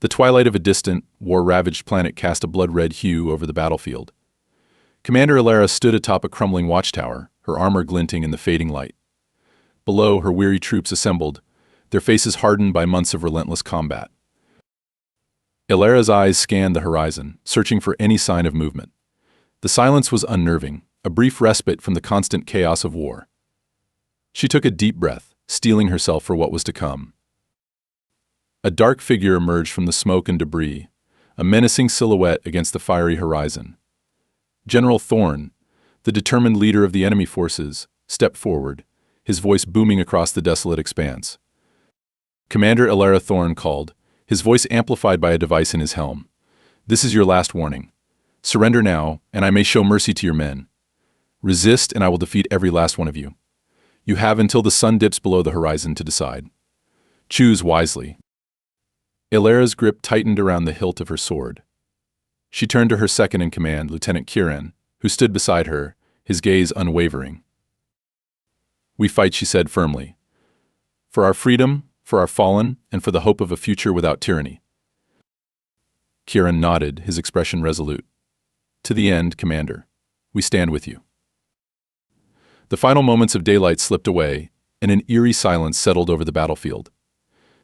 The twilight of a distant, war-ravaged planet cast a blood-red hue over the battlefield. Commander Aelara stood atop a crumbling watchtower, her armor glinting in the fading light. Below, her weary troops assembled, their faces hardened by months of relentless combat. Aelara's eyes scanned the horizon, searching for any sign of movement. The silence was unnerving, a brief respite from the constant chaos of war. She took a deep breath, steeling herself for what was to come. A dark figure emerged from the smoke and debris, a menacing silhouette against the fiery horizon. General Thorne, the determined leader of the enemy forces, stepped forward, his voice booming across the desolate expanse. Commander Aelara Thorne called, his voice amplified by a device in his helm. "This is your last warning. Surrender now, and I may show mercy to your men. Resist, and I will defeat every last one of you. You have until the sun dips below the horizon to decide. Choose wisely." Aelara's grip tightened around the hilt of her sword. She turned to her second-in-command, Lieutenant Kieran, who stood beside her, his gaze unwavering. "We fight," she said firmly. "For our freedom, for our fallen, and for the hope of a future without tyranny." Kieran nodded, his expression resolute. "To the end, Commander. We stand with you." The final moments of daylight slipped away, and an eerie silence settled over the battlefield.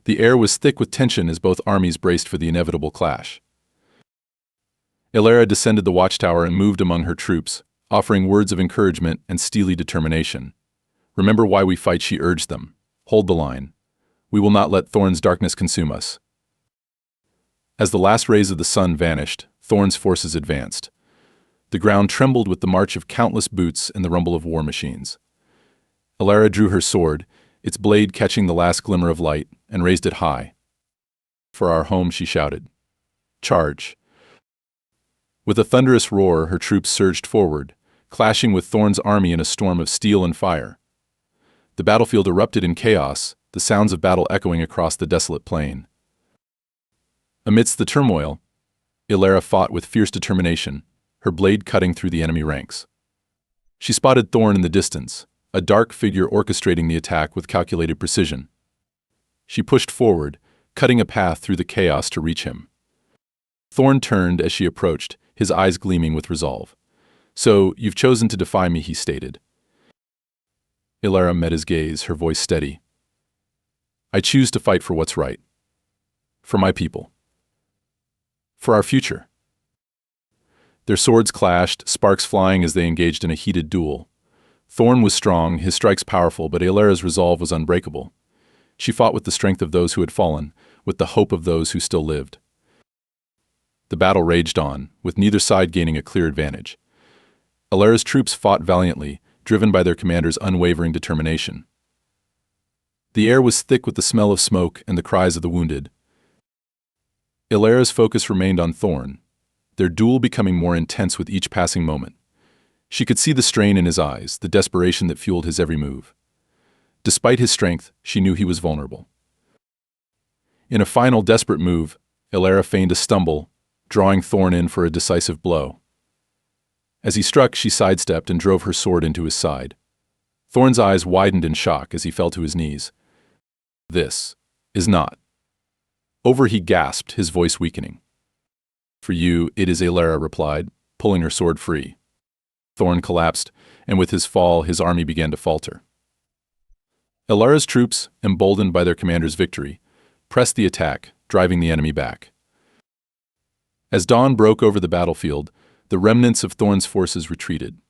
The air was thick with tension as both armies braced for the inevitable clash. Aelara descended the watchtower and moved among her troops, offering words of encouragement and steely determination. "Remember why we fight," she urged them. "Hold the line. We will not let Thorne's darkness consume us." As the last rays of the sun vanished, Thorne's forces advanced. The ground trembled with the march of countless boots and the rumble of war machines. Aelara drew her sword, its blade catching the last glimmer of light, and raised it high. "For our home," she shouted. "Charge!" With a thunderous roar, her troops surged forward, clashing with Thorne's army in a storm of steel and fire. The battlefield erupted in chaos, the sounds of battle echoing across the desolate plain. Amidst the turmoil, Aelara fought with fierce determination, her blade cutting through the enemy ranks. She spotted Thorne in the distance, a dark figure orchestrating the attack with calculated precision. She pushed forward, cutting a path through the chaos to reach him. Thorne turned as she approached, his eyes gleaming with resolve. "So, you've chosen to defy me," he stated. Aelara met his gaze, her voice steady. "I choose to fight for what's right. For my people. For our future." Their swords clashed, sparks flying as they engaged in a heated duel. Thorne was strong, his strikes powerful, but Aelara's resolve was unbreakable. She fought with the strength of those who had fallen, with the hope of those who still lived. The battle raged on, with neither side gaining a clear advantage. Aelara's troops fought valiantly, driven by their commander's unwavering determination. The air was thick with the smell of smoke and the cries of the wounded. Aelara's focus remained on Thorne, their duel becoming more intense with each passing moment. She could see the strain in his eyes, the desperation that fueled his every move. Despite his strength, she knew he was vulnerable. In a final desperate move, Aelara feigned a stumble, drawing Thorne in for a decisive blow. As he struck, she sidestepped and drove her sword into his side. Thorne's eyes widened in shock as he fell to his knees. "This is not." Over he gasped, his voice weakening. "For you, it is," Aelara replied, pulling her sword free. Thorne collapsed, and with his fall, his army began to falter. Aelara's troops, emboldened by their commander's victory, pressed the attack, driving the enemy back. As dawn broke over the battlefield, the remnants of Thorne's forces retreated.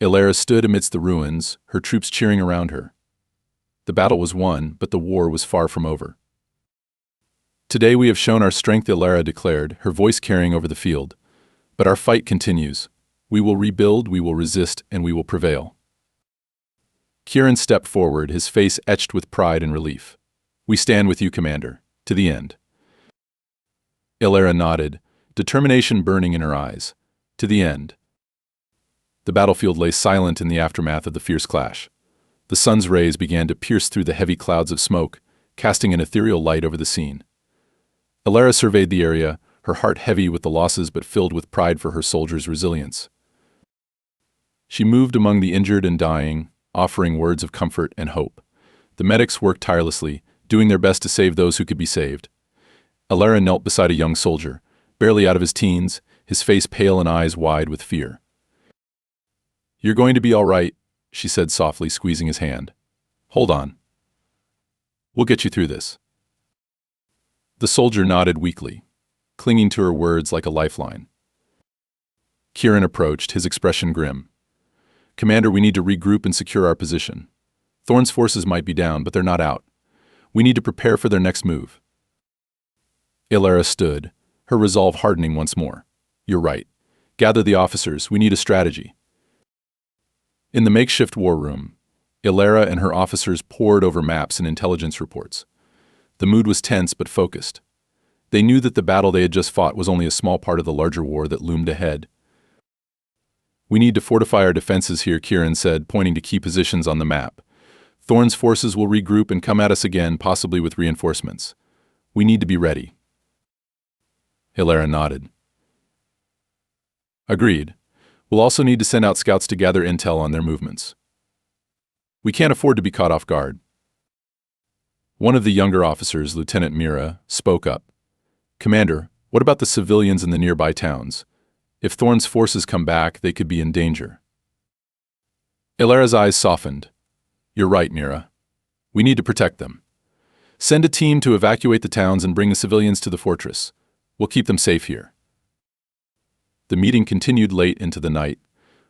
Aelara stood amidst the ruins, her troops cheering around her. The battle was won, but the war was far from over. "Today we have shown our strength," Aelara declared, her voice carrying over the field. "But our fight continues. We will rebuild, we will resist, and we will prevail." Kieran stepped forward, his face etched with pride and relief. "We stand with you, Commander, to the end." Aelara nodded, determination burning in her eyes. To the end. The battlefield lay silent in the aftermath of the fierce clash. The sun's rays began to pierce through the heavy clouds of smoke, casting an ethereal light over the scene. Aelara surveyed the area, her heart heavy with the losses but filled with pride for her soldiers' resilience. She moved among the injured and dying, offering words of comfort and hope. The medics worked tirelessly, doing their best to save those who could be saved. Aelara knelt beside a young soldier, barely out of his teens, his face pale and eyes wide with fear. "You're going to be all right," she said softly, squeezing his hand. "Hold on. We'll get you through this." The soldier nodded weakly, clinging to her words like a lifeline. Kieran approached, his expression grim. "Commander, we need to regroup and secure our position. Thorne's forces might be down, but they're not out. We need to prepare for their next move." Aelara stood, her resolve hardening once more. "You're right. Gather the officers. We need a strategy." In the makeshift war room, Aelara and her officers pored over maps and intelligence reports. The mood was tense but focused. They knew that the battle they had just fought was only a small part of the larger war that loomed ahead. "We need to fortify our defenses here," Kieran said, pointing to key positions on the map. "Thorne's forces will regroup and come at us again, possibly with reinforcements. We need to be ready." Aelara nodded. "Agreed. We'll also need to send out scouts to gather intel on their movements. We can't afford to be caught off guard." One of the younger officers, Lieutenant Mira, spoke up. "Commander, what about the civilians in the nearby towns? If Thorne's forces come back, they could be in danger." Aelara's eyes softened. "You're right, Mira. We need to protect them. Send a team to evacuate the towns and bring the civilians to the fortress. We'll keep them safe here." The meeting continued late into the night,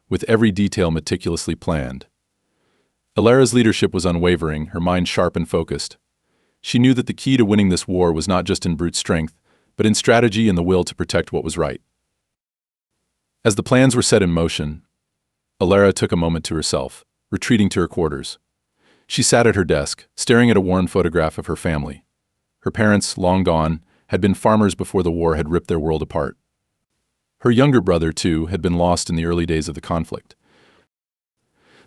with every detail meticulously planned. Aelara's leadership was unwavering, her mind sharp and focused. She knew that the key to winning this war was not just in brute strength, but in strategy and the will to protect what was right. As the plans were set in motion, Aelara took a moment to herself, retreating to her quarters. She sat at her desk, staring at a worn photograph of her family. Her parents, long gone, had been farmers before the war had ripped their world apart. Her younger brother, too, had been lost in the early days of the conflict.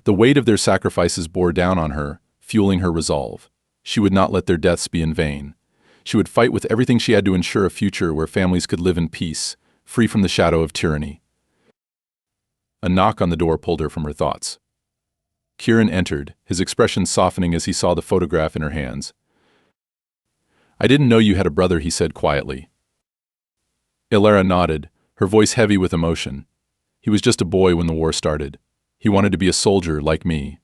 The weight of their sacrifices bore down on her, fueling her resolve. She would not let their deaths be in vain. She would fight with everything she had to ensure a future where families could live in peace, free from the shadow of tyranny. A knock on the door pulled her from her thoughts. Kieran entered, his expression softening as he saw the photograph in her hands. "I didn't know you had a brother," he said quietly. Aelara nodded, her voice heavy with emotion. "He was just a boy when the war started. He wanted to be a soldier like me.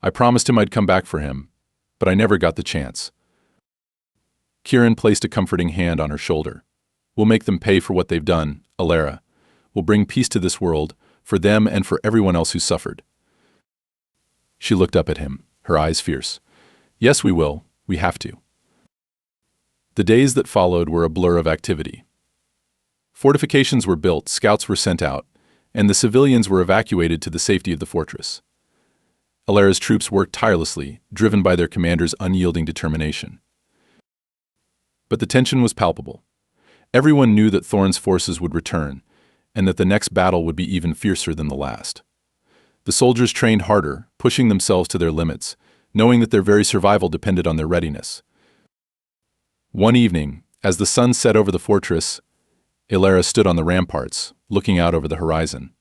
I promised him I'd come back for him, but I never got the chance." Kieran placed a comforting hand on her shoulder. "We'll make them pay for what they've done, Aelara. We'll bring peace to this world, for them and for everyone else who suffered." She looked up at him, her eyes fierce. "Yes, we will. We have to." The days that followed were a blur of activity. Fortifications were built, scouts were sent out, and the civilians were evacuated to the safety of the fortress. Aelara's troops worked tirelessly, driven by their commander's unyielding determination. But the tension was palpable. Everyone knew that Thorne's forces would return, and that the next battle would be even fiercer than the last. The soldiers trained harder, pushing themselves to their limits, knowing that their very survival depended on their readiness. One evening, as the sun set over the fortress, Aelara stood on the ramparts, looking out over the horizon.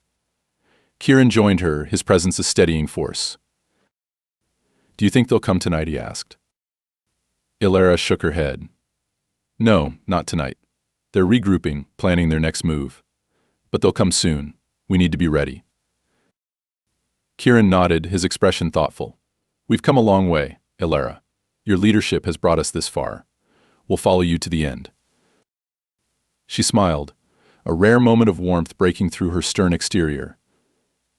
Kieran joined her, his presence a steadying force. "Do you think they'll come tonight?" he asked. Aelara shook her head. "No, not tonight. They're regrouping, planning their next move. But they'll come soon. We need to be ready." Kieran nodded, his expression thoughtful. "We've come a long way, Aelara. Your leadership has brought us this far. We'll follow you to the end." She smiled, a rare moment of warmth breaking through her stern exterior.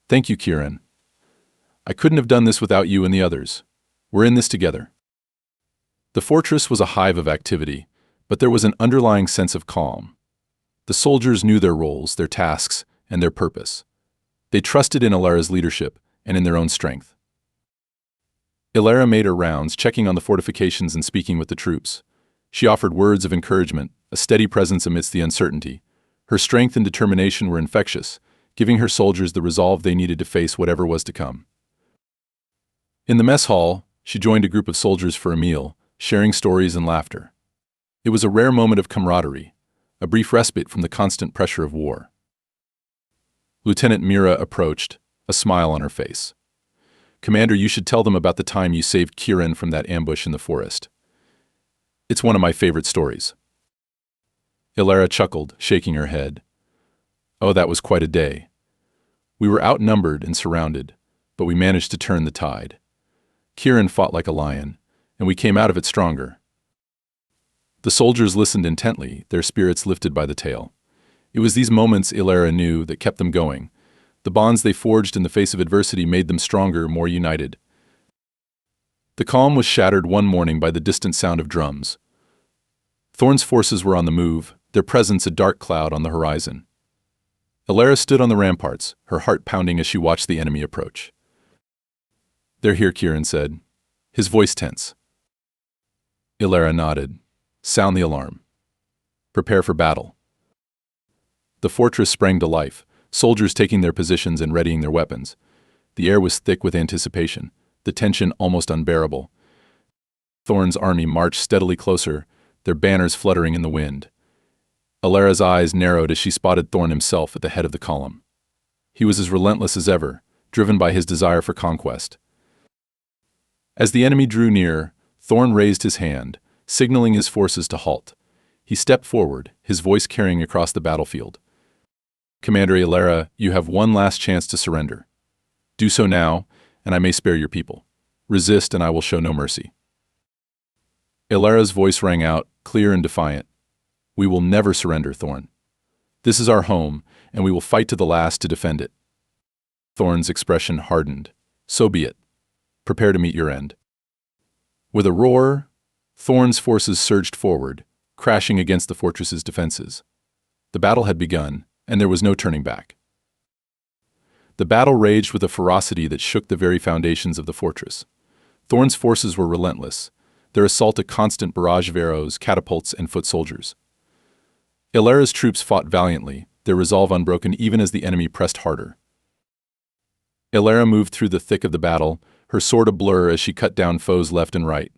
"Thank you, Kieran. I couldn't have done this without you and the others. We're in this together." The fortress was a hive of activity, but there was an underlying sense of calm. The soldiers knew their roles, their tasks, and their purpose. They trusted in Aelara's leadership and in their own strength. Aelara made her rounds, checking on the fortifications and speaking with the troops. She offered words of encouragement, a steady presence amidst the uncertainty. Her strength and determination were infectious, giving her soldiers the resolve they needed to face whatever was to come. In the mess hall, she joined a group of soldiers for a meal, sharing stories and laughter. It was a rare moment of camaraderie, a brief respite from the constant pressure of war. Lieutenant Mira approached, a smile on her face. "Commander, you should tell them about the time you saved Kieran from that ambush in the forest. It's one of my favorite stories." Aelara chuckled, shaking her head. Oh, that was quite a day. We were outnumbered and surrounded, but we managed to turn the tide. Kieran fought like a lion, and we came out of it stronger. The soldiers listened intently, their spirits lifted by the tale. It was these moments, Aelara knew, that kept them going. The bonds they forged in the face of adversity made them stronger, more united. The calm was shattered one morning by the distant sound of drums. Thorne's forces were on the move, their presence a dark cloud on the horizon. Aelara stood on the ramparts, her heart pounding as she watched the enemy approach. "They're here," Kieran said, his voice tense. Aelara nodded. "Sound the alarm. Prepare for battle." The fortress sprang to life, soldiers taking their positions and readying their weapons. The air was thick with anticipation, the tension almost unbearable. Thorne's army marched steadily closer, their banners fluttering in the wind. Aelara's eyes narrowed as she spotted Thorne himself at the head of the column. He was as relentless as ever, driven by his desire for conquest. As the enemy drew near, Thorne raised his hand, signaling his forces to halt. He stepped forward, his voice carrying across the battlefield. "Commander Aelara, you have one last chance to surrender. Do so now, and I may spare your people. Resist, and I will show no mercy." Aelara's voice rang out, clear and defiant. "We will never surrender, Thorne. This is our home, and we will fight to the last to defend it." Thorne's expression hardened. "So be it. Prepare to meet your end." With a roar, Thorne's forces surged forward, crashing against the fortress's defenses. The battle had begun, and there was no turning back. The battle raged with a ferocity that shook the very foundations of the fortress. Thorne's forces were relentless, their assault a constant barrage of arrows, catapults, and foot soldiers. Aelara's troops fought valiantly, their resolve unbroken even as the enemy pressed harder. Aelara moved through the thick of the battle, her sword a blur as she cut down foes left and right.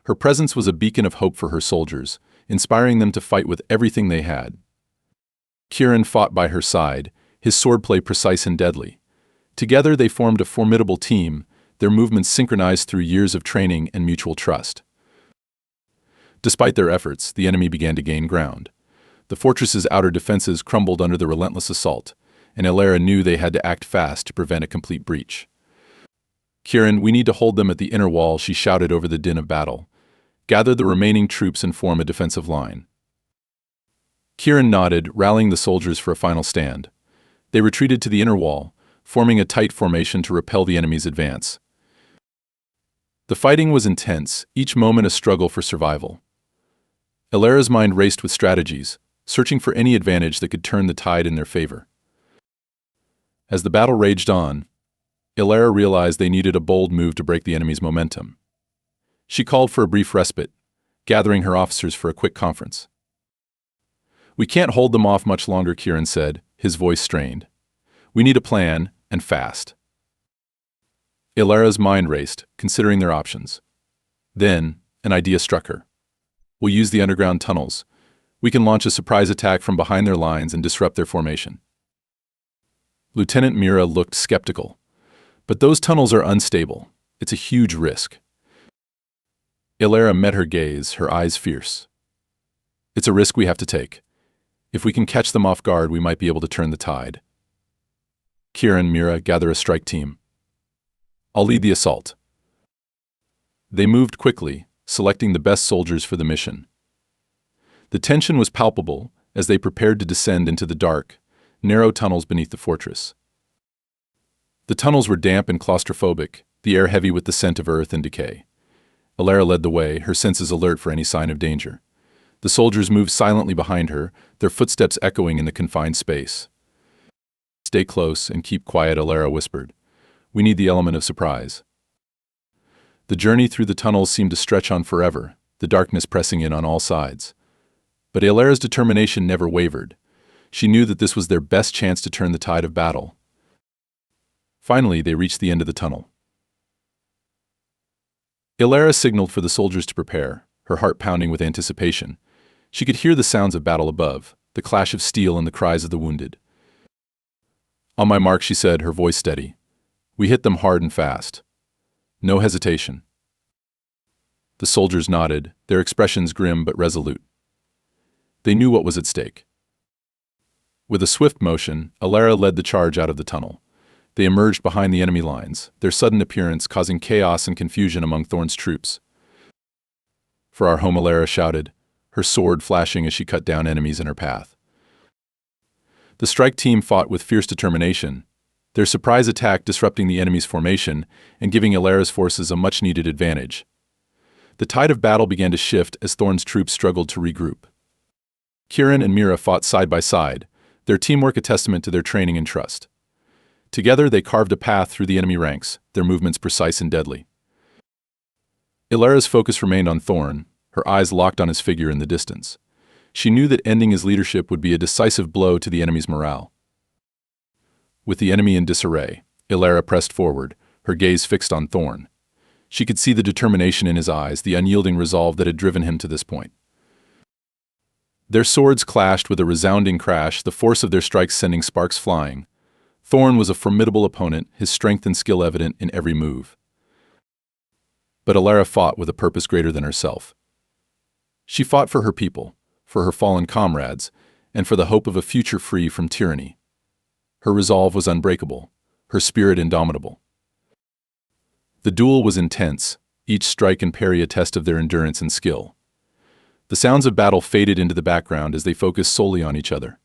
Her presence was a beacon of hope for her soldiers, inspiring them to fight with everything they had. Kieran fought by her side, his swordplay precise and deadly. Together they formed a formidable team, their movements synchronized through years of training and mutual trust. Despite their efforts, the enemy began to gain ground. The fortress's outer defenses crumbled under the relentless assault, and Aelara knew they had to act fast to prevent a complete breach. "Kieran, we need to hold them at the inner wall," she shouted over the din of battle. "Gather the remaining troops and form a defensive line." Kieran nodded, rallying the soldiers for a final stand. They retreated to the inner wall, forming a tight formation to repel the enemy's advance. The fighting was intense, each moment a struggle for survival. Aelara's mind raced with strategies, searching for any advantage that could turn the tide in their favor. As the battle raged on, Aelara realized they needed a bold move to break the enemy's momentum. She called for a brief respite, gathering her officers for a quick conference. "We can't hold them off much longer," Kieran said, his voice strained. "We need a plan, and fast." Aelara's mind raced, considering their options. Then, an idea struck her. "We'll use the underground tunnels. We can launch a surprise attack from behind their lines and disrupt their formation." Lieutenant Mira looked skeptical. "But those tunnels are unstable. It's a huge risk." Aelara met her gaze, her eyes fierce. "It's a risk we have to take. If we can catch them off guard, we might be able to turn the tide." "Kieran, Mira, gather a strike team. I'll lead the assault." They moved quickly, selecting the best soldiers for the mission. The tension was palpable as they prepared to descend into the dark, narrow tunnels beneath the fortress. The tunnels were damp and claustrophobic, the air heavy with the scent of earth and decay. Aelara led the way, her senses alert for any sign of danger. The soldiers moved silently behind her, their footsteps echoing in the confined space. "Stay close and keep quiet," Aelara whispered. "We need the element of surprise." The journey through the tunnels seemed to stretch on forever, the darkness pressing in on all sides. But Aelara's determination never wavered. She knew that this was their best chance to turn the tide of battle. Finally, they reached the end of the tunnel. Aelara signaled for the soldiers to prepare, her heart pounding with anticipation. She could hear the sounds of battle above, the clash of steel and the cries of the wounded. "On my mark," she said, her voice steady. "We hit them hard and fast. No hesitation." The soldiers nodded, their expressions grim but resolute. They knew what was at stake. With a swift motion, Aelara led the charge out of the tunnel. They emerged behind the enemy lines, their sudden appearance causing chaos and confusion among Thorne's troops. "For our home," Aelara shouted, her sword flashing as she cut down enemies in her path. The strike team fought with fierce determination, their surprise attack disrupting the enemy's formation and giving Aelara's forces a much-needed advantage. The tide of battle began to shift as Thorne's troops struggled to regroup. Kieran and Mira fought side by side, their teamwork a testament to their training and trust. Together they carved a path through the enemy ranks, their movements precise and deadly. Aelara's focus remained on Thorne, her eyes locked on his figure in the distance. She knew that ending his leadership would be a decisive blow to the enemy's morale. With the enemy in disarray, Aelara pressed forward, her gaze fixed on Thorne. She could see the determination in his eyes, the unyielding resolve that had driven him to this point. Their swords clashed with a resounding crash, the force of their strikes sending sparks flying. Thorne was a formidable opponent, his strength and skill evident in every move. But Aelara fought with a purpose greater than herself. She fought for her people, for her fallen comrades, and for the hope of a future free from tyranny. Her resolve was unbreakable, her spirit indomitable. The duel was intense, each strike and parry a test of their endurance and skill. The sounds of battle faded into the background as they focused solely on each other.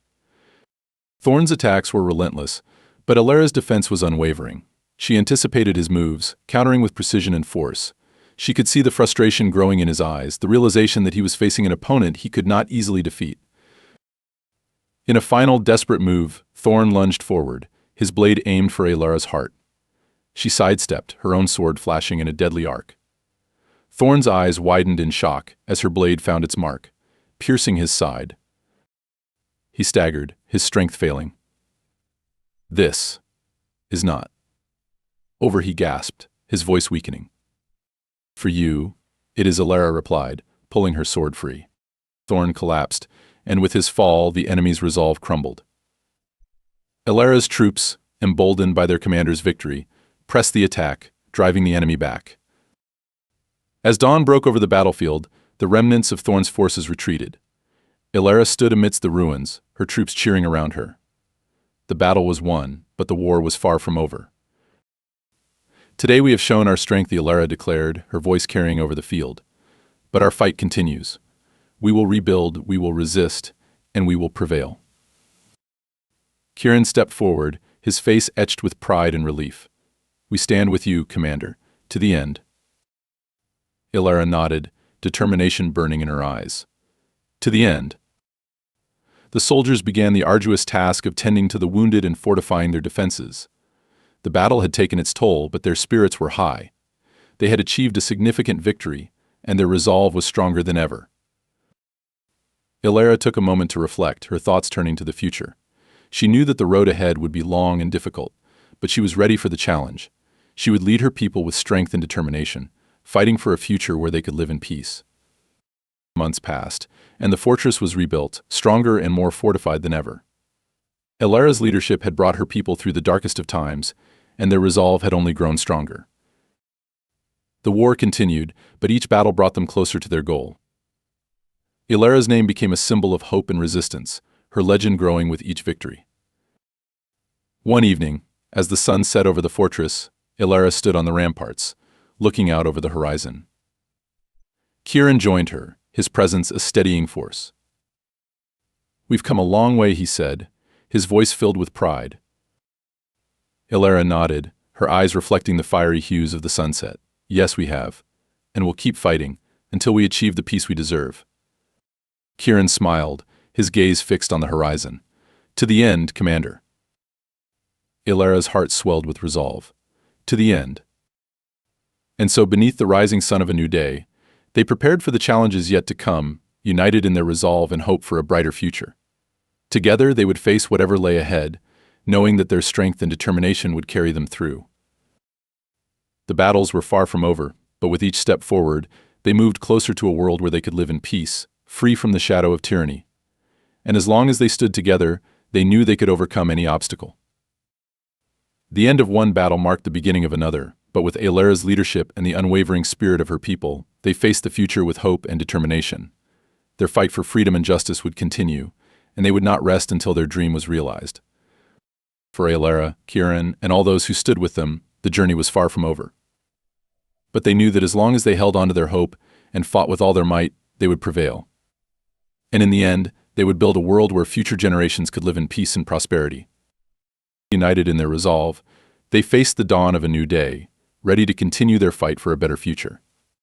Thorne's attacks were relentless, but Aelara's defense was unwavering. She anticipated his moves, countering with precision and force. She could see the frustration growing in his eyes, the realization that he was facing an opponent he could not easily defeat. In a final desperate move, Thorne lunged forward, his blade aimed for Aelara's heart. She sidestepped, her own sword flashing in a deadly arc. Thorne's eyes widened in shock as her blade found its mark, piercing his side. He staggered, his strength failing. "This is not over," he gasped, his voice weakening. "For you, it is," Aelara replied, pulling her sword free. Thorne collapsed, and with his fall, the enemy's resolve crumbled. Aelara's troops, emboldened by their commander's victory, pressed the attack, driving the enemy back. As dawn broke over the battlefield, the remnants of Thorne's forces retreated. Aelara stood amidst the ruins, her troops cheering around her. The battle was won, but the war was far from over. "Today we have shown our strength," Aelara declared, her voice carrying over the field. "But our fight continues. We will rebuild, we will resist, and we will prevail." Kieran stepped forward, his face etched with pride and relief. "We stand with you, Commander, to the end." Aelara nodded, determination burning in her eyes. "To the end." The soldiers began the arduous task of tending to the wounded and fortifying their defenses. The battle had taken its toll, but their spirits were high. They had achieved a significant victory, and their resolve was stronger than ever. Aelara took a moment to reflect, her thoughts turning to the future. She knew that the road ahead would be long and difficult, but she was ready for the challenge. She would lead her people with strength and determination, fighting for a future where they could live in peace. Months passed, and the fortress was rebuilt, stronger and more fortified than ever. Aelara's leadership had brought her people through the darkest of times, and their resolve had only grown stronger. The war continued, but each battle brought them closer to their goal. Aelara's name became a symbol of hope and resistance, her legend growing with each victory. One evening, as the sun set over the fortress, Aelara stood on the ramparts, looking out over the horizon. Kieran joined her, his presence a steadying force. "We've come a long way," he said, his voice filled with pride. Aelara nodded, her eyes reflecting the fiery hues of the sunset. "Yes, we have, and we'll keep fighting until we achieve the peace we deserve." Kieran smiled, his gaze fixed on the horizon. "To the end, Commander." Aelara's heart swelled with resolve. To the end. And so beneath the rising sun of a new day, they prepared for the challenges yet to come, united in their resolve and hope for a brighter future. Together they would face whatever lay ahead, knowing that their strength and determination would carry them through. The battles were far from over, but with each step forward, they moved closer to a world where they could live in peace, free from the shadow of tyranny. And as long as they stood together, they knew they could overcome any obstacle. The end of one battle marked the beginning of another, but with Aelara's leadership and the unwavering spirit of her people, they faced the future with hope and determination. Their fight for freedom and justice would continue, and they would not rest until their dream was realized. For Aelara, Kieran, and all those who stood with them, the journey was far from over. But they knew that as long as they held on to their hope and fought with all their might, they would prevail. And in the end, they would build a world where future generations could live in peace and prosperity. United in their resolve, they faced the dawn of a new day, ready to continue their fight for a better future.